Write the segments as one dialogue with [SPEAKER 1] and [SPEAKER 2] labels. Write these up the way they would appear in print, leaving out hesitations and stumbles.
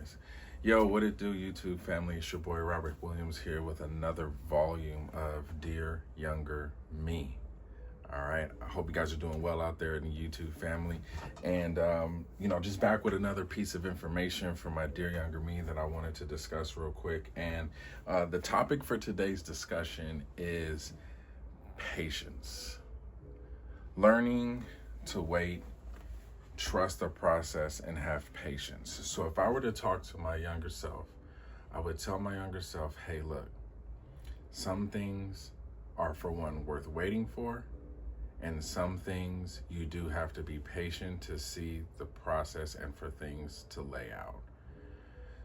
[SPEAKER 1] things. Yo, what it do, YouTube family? It's your boy Robert Williams here with another volume of Dear Younger Me. All right, I hope you guys are doing well out there in the YouTube family. And, just back with another piece of information for my Dear Younger Me that I wanted to discuss real quick. And the topic for today's discussion is patience. Learning to wait, trust the process, and have patience. So if I were to talk to my younger self, I would tell my younger self, hey, look, some things are, for one, worth waiting for, and some things you do have to be patient to see the process and for things to lay out.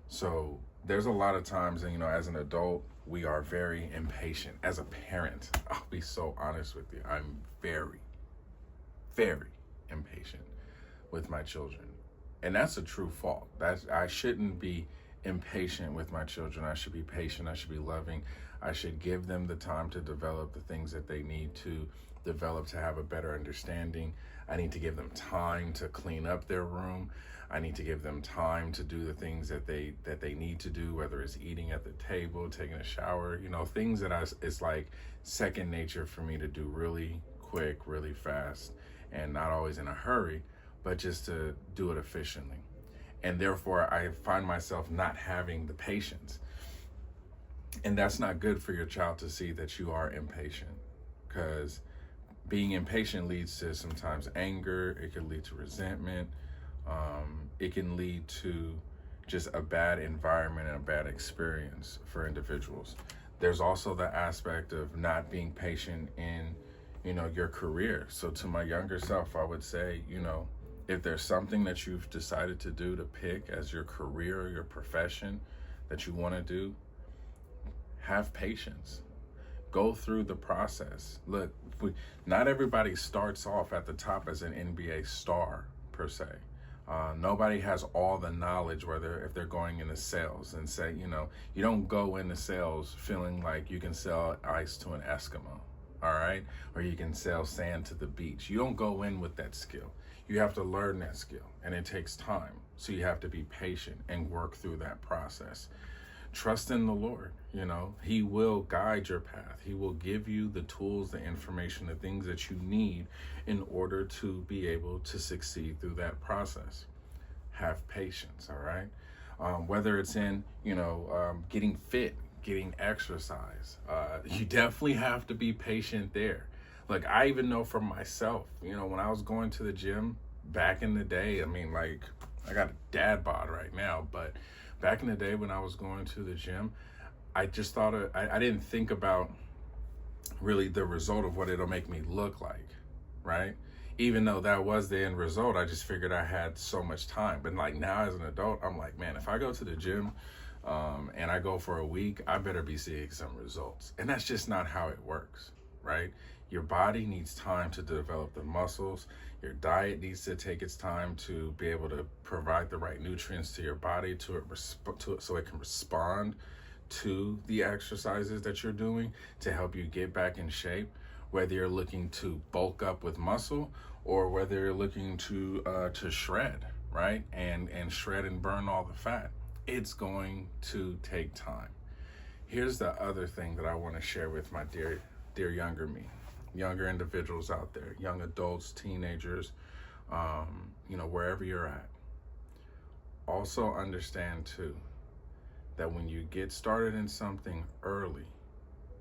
[SPEAKER 1] So there's a lot of times, as an adult, we are very impatient. As a parent, I'll be so honest with you, I'm very, very impatient with my children. And that's a true fault. I shouldn't be impatient with my children. I should be patient. I should be loving. I should give them the time to develop the things that they need to develop to have a better understanding. I need to give them time to clean up their room. I need to give them time to do the things that they need to do, whether it's eating at the table, taking a shower, things that it's like second nature for me to do really quick, really fast, and not always in a hurry, but just to do it efficiently. And therefore, I find myself not having the patience. And that's not good for your child to see that you are impatient, because being impatient leads to sometimes anger. It can lead to resentment. It can lead to just a bad environment and a bad experience for individuals. There's also the aspect of not being patient in, your career. So to my younger self, I would say, if there's something that you've decided to do to pick as your career or your profession that you want to do, have patience. Go through the process. Look, not everybody starts off at the top as an NBA star per se. Nobody has all the knowledge, if they're going into sales and say, you don't go into sales feeling like you can sell ice to an Eskimo, all right? Or you can sell sand to the beach. You don't go in with that skill. You have to learn that skill, and it takes time. So you have to be patient and work through that process. Trust in the Lord. He will guide your path. He will give you the tools, the information, the things that you need in order to be able to succeed through that process. Have patience, all right? Whether it's in, getting fit, getting exercise, you definitely have to be patient there. Like, I even know for myself, when I was going to the gym back in the day, I got a dad bod right now, but back in the day when I was going to the gym, I just thought I didn't think about really the result of what it'll make me look like, right? Even though that was the end result, I just figured I had so much time. But now as an adult, I'm like, man, if I go to the gym and I go for a week, I better be seeing some results. And that's just not how it works, right? Your body needs time to develop the muscles. Your diet needs to take its time to be able to provide the right nutrients to your body so it can respond to the exercises that you're doing to help you get back in shape, whether you're looking to bulk up with muscle or whether you're looking to shred, right? And shred and burn all the fat. It's going to take time. Here's the other thing that I want to share with my dear younger me, younger individuals out there, young adults, teenagers, wherever you're at. Also understand too, that when you get started in something early,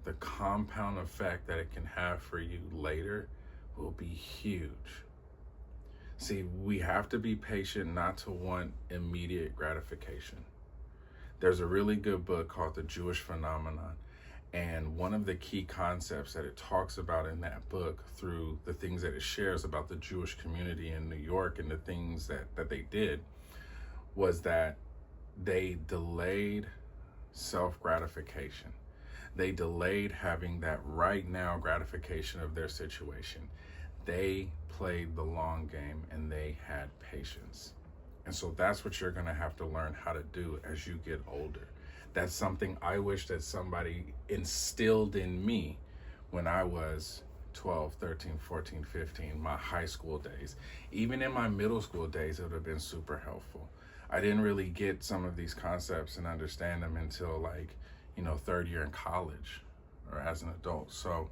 [SPEAKER 1] the compound effect that it can have for you later will be huge. See, we have to be patient not to want immediate gratification. There's a really good book called The Jewish Phenomenon. And one of the key concepts that it talks about in that book, through the things that it shares about the Jewish community in New York and the things that they did, was that they delayed self-gratification. They delayed having that right now gratification of their situation. They played the long game and they had patience. And so that's what you're going to have to learn how to do as you get older. That's something I wish that somebody instilled in me when I was 12, 13, 14, 15, my high school days. Even in my middle school days, it would have been super helpful. I didn't really get some of these concepts and understand them until like, third year in college or as an adult. So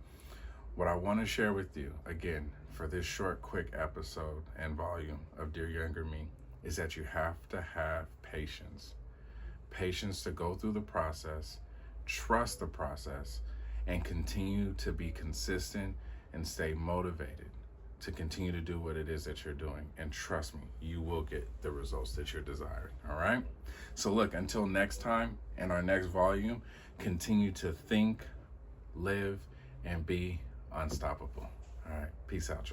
[SPEAKER 1] what I want to share with you again for this short, quick episode and volume of Dear Younger Me is that you have to have patience. Patience to go through the process, trust the process, and continue to be consistent and stay motivated to continue to do what it is that you're doing. And trust me, you will get the results that you're desiring. All right? So look, until next time in our next volume, continue to think, live, and be unstoppable. All right. Peace out, y'all.